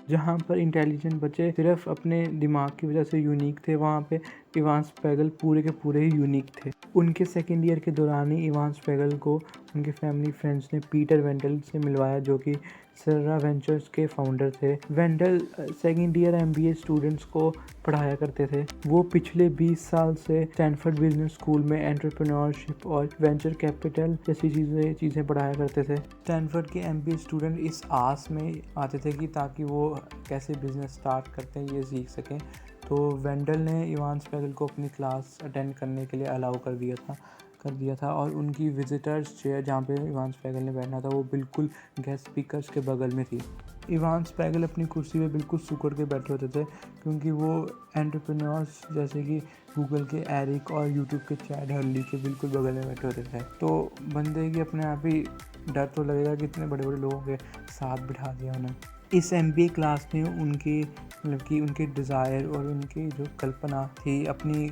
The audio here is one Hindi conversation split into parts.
जहाँ पर इंटेलिजेंट बच्चे सिर्फ अपने दिमाग की वजह से यूनिक थे, वहाँ पे इवान स्पैगल पूरे के पूरे ही यूनिक थे। उनके सेकेंड ईयर के दौरान ही इवान स्पैगल को उनके फैमिली फ्रेंड्स ने पीटर वेंडल से मिलवाया, जो कि सेरा वेंचर्स के फाउंडर थे। वेंडल सेकेंड ईयर MBA स्टूडेंट्स को पढ़ाया करते थे। वो पिछले 20 साल से स्टैनफोर्ड बिजनेस स्कूल में एंटरप्रेन्योरशिप और वेंचर कैपिटल जैसी चीज़ें पढ़ाया करते थे। स्टैनफोर्ड के MBA स्टूडेंट इस आस में आते थे कि ताकि वो कैसे बिजनेस स्टार्ट करते हैं ये सीख सकें। तो वेंडल ने इवान स्पैगल को अपनी क्लास अटेंड करने के लिए अलाउ कर दिया था और उनकी विजिटर्स चेयर जहाँ पे इवान स्पैगल ने बैठना था वो बिल्कुल गेस्ट स्पीकर्स के बगल में थी। इवान स्पैगल अपनी कुर्सी पे बिल्कुल सिकुड़ के बैठे होते थे, क्योंकि वो एंटरप्रेन्योर्स जैसे कि गूगल के एरिक और यूट्यूब के चैड हर्ली के बिल्कुल बगल में बैठे होते थे। तो बंदे की अपने आप ही डर तो लगेगा कि इतने बड़े बड़े लोगों के साथ बिठा दिया उन्हें। इस MBA क्लास ने उनके डिज़ायर और उनकी जो कल्पना थी अपनी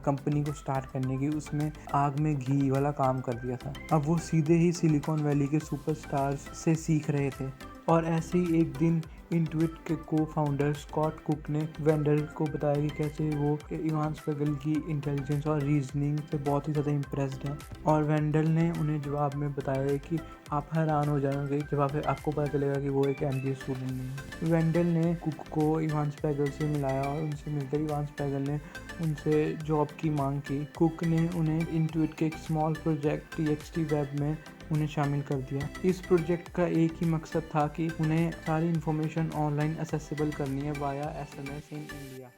कंपनी को स्टार्ट करने की, उसमें आग में घी वाला काम कर दिया था। अब वो सीधे ही सिलिकॉन वैली के सुपरस्टार्स से सीख रहे थे। और ऐसे ही एक दिन इंट्यूइट के को-फाउंडर स्कॉट कुक ने वेंडल को बताया कि कैसे वो इवान स्पैगल की इंटेलिजेंस और रीजनिंग से बहुत ही ज़्यादा इम्प्रेस्ड हैं। और वेंडल ने उन्हें जवाब में बताया कि आप हैरान हो जाओगे जब आपको पता चलेगा कि वो एक MBA स्टूडेंट नहीं है। वेंडल ने कुक को इवान स्पैगल से मिलाया और उनसे मिलकर इवान स्पैगल ने उनसे जॉब की मांग की। कुक ने उन्हें इंट्यूइट के एक स्मॉल प्रोजेक्ट TXT वेब में उन्हें शामिल कर दिया। इस प्रोजेक्ट का एक ही मकसद था कि उन्हें सारी इन्फॉर्मेशन ऑनलाइन एक्सेसिबल करनी है via SMS in India.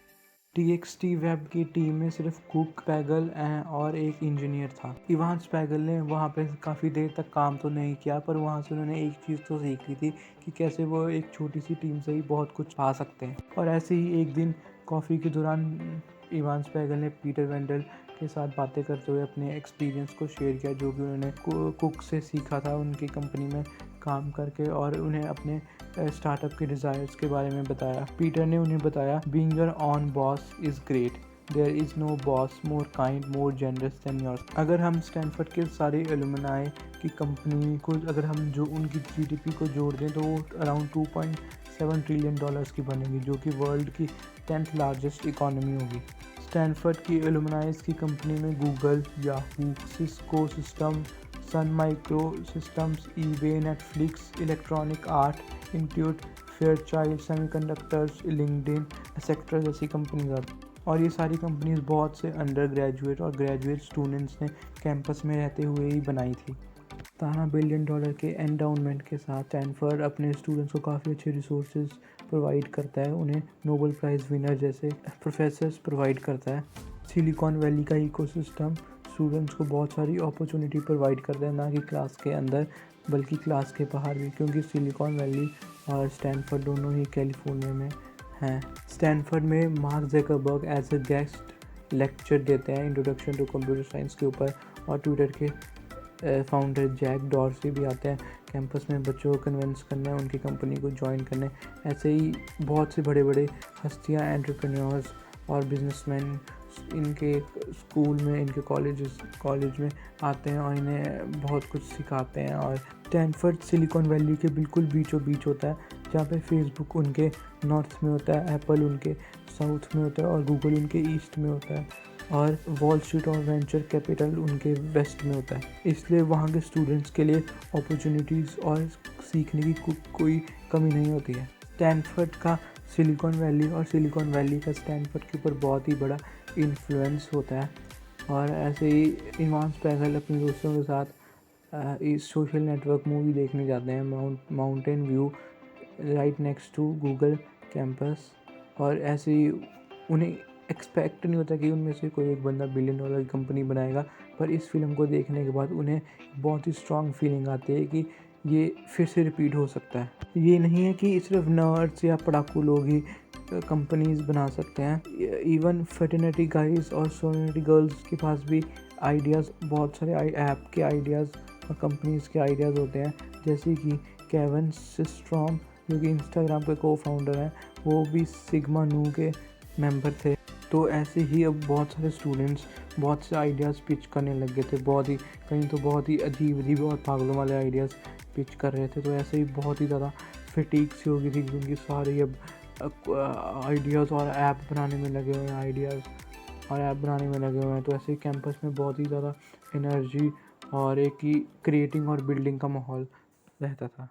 TXT web की टीम में सिर्फ कुक, स्पैगल और एक इंजीनियर था। इवान स्पैगल ने वहाँ पे काफ़ी देर तक काम तो नहीं किया, पर वहाँ से उन्होंने एक चीज़ तो सीख ली थी कि कैसे वो एक छोटी सी टीम से ही बहुत कुछ पा सकते हैं। और ऐसे ही एक दिन कॉफ़ी के दौरान इवान स्पैगल ने पीटर वेंडल के साथ बातें करते हुए अपने एक्सपीरियंस को शेयर किया, जो कि उन्होंने कुक से सीखा था उनकी कंपनी में काम करके, और उन्हें अपने स्टार्टअप के डिज़ायर्स के बारे में बताया। पीटर ने उन्हें बताया, being your own boss is great, there is no boss more kind more generous than yours. अगर हम स्टैनफोर्ड के सारे एलुमनाई की कंपनी को अगर हम जो उनकी GDP को जोड़ दें तो वो अराउंड $2.7 ट्रिलियन की बनेगी, जो कि वर्ल्ड की 10th लार्जेस्ट इकॉनमी होगी। स्टैनफोर्ड की एलुमनाइज की कंपनी में Google, Yahoo, Cisco system, Sun Microsystems, eBay, Netflix, Electronic Art, Intuit, Fairchild semiconductors, LinkedIn etcetera जैसी कंपनीज आती। और ये सारी कंपनीज बहुत से अंडर ग्रेजुएट और ग्रेजुएट स्टूडेंट्स ने कैंपस में रहते हुए ही बनाई थी। $17 बिलियन के एंडाउनमेंट के साथ स्टैनफोर्ड अपने स्टूडेंट्स को काफ़ी अच्छे रिसोर्सेज प्रोवाइड करता है, उन्हें नोबेल प्राइज़ विनर जैसे प्रोफेसर्स प्रोवाइड करता है। सिलिकॉन वैली का इकोसिस्टम स्टूडेंट्स को बहुत सारी अपॉर्चुनिटी प्रोवाइड करता है, ना कि क्लास के अंदर बल्कि क्लास के बाहर भी, क्योंकि सिलिकॉन वैली और स्टैनफोर्ड दोनों ही कैलिफोर्निया में हैं। स्टैनफोर्ड में Mark Zuckerberg as a guest lecture देते हैं इंट्रोडक्शन टू कंप्यूटर साइंस के ऊपर, और ट्विटर के फाउंडर जैक डॉर्सी भी आते हैं कैंपस में बच्चों को कन्विंस करने, उनकी कंपनी को ज्वाइन करने। ऐसे ही बहुत से बड़े बड़े हस्तियां, एंटरप्रेन्योर्स और बिजनेसमैन इनके स्कूल में, इनके कॉलेज में आते हैं और इन्हें बहुत कुछ सिखाते हैं। और स्टैनफोर्ड सिलिकॉन वैली के बिल्कुल बीचों बीच होता है, जहाँ पे फेसबुक उनके नॉर्थ में होता है, एप्पल उनके साउथ में होता है और गूगल उनके ईस्ट में होता है, और वॉल स्ट्रीट और वेंचर कैपिटल उनके वेस्ट में होता है। इसलिए वहाँ के स्टूडेंट्स के लिए अपॉर्चुनिटीज़ और सीखने की कोई कमी नहीं होती है। स्टैनफोर्ड का सिलिकॉन वैली और सिलिकॉन वैली का स्टैनफोर्ड के ऊपर बहुत ही बड़ा इन्फ्लुएंस होता है। और ऐसे ही इवान स्पैगल अपने दोस्तों के साथ इस सोशल नेटवर्क मूवी देखने जाते हैं, Mountain View right next to Google campus. और ऐसे ही उन्हें एक्सपेक्ट नहीं होता कि उनमें से कोई एक बंदा $1 बिलियन की कंपनी बनाएगा, पर इस फिल्म को देखने के बाद उन्हें बहुत ही स्ट्रॉन्ग फीलिंग आती है कि ये फिर से रिपीट हो सकता है। ये नहीं है कि सिर्फ नर्ड्स या पढ़ाकू लोग ही कंपनीज बना सकते हैं, इवन फर्टिनिटी गाइज और सोनिटी गर्ल्स के पास भी आइडियाज़, बहुत सारे ऐप के आइडियाज़ और कंपनीज के आइडियाज़ होते हैं। जैसे कि केविन सिस्ट्रॉम जो कि इंस्टाग्राम के को-फाउंडर हैं, वो भी सिग्मा नू के मेंबर थे। तो ऐसे ही अब बहुत सारे स्टूडेंट्स बहुत से आइडियाज़ पिच करने लग गए थे, कहीं तो बहुत ही अजीब और पागलों वाले आइडियाज़ पिच कर रहे थे। तो ऐसे ही बहुत ही ज़्यादा फटीग सी हो गई थी कि उनकी सारी अब आइडियाज़ और ऐप बनाने में लगे हुए हैं। तो ऐसे ही कैंपस में बहुत ही ज़्यादा एनर्जी और एक ही क्रिएटिंग और बिल्डिंग का माहौल रहता था।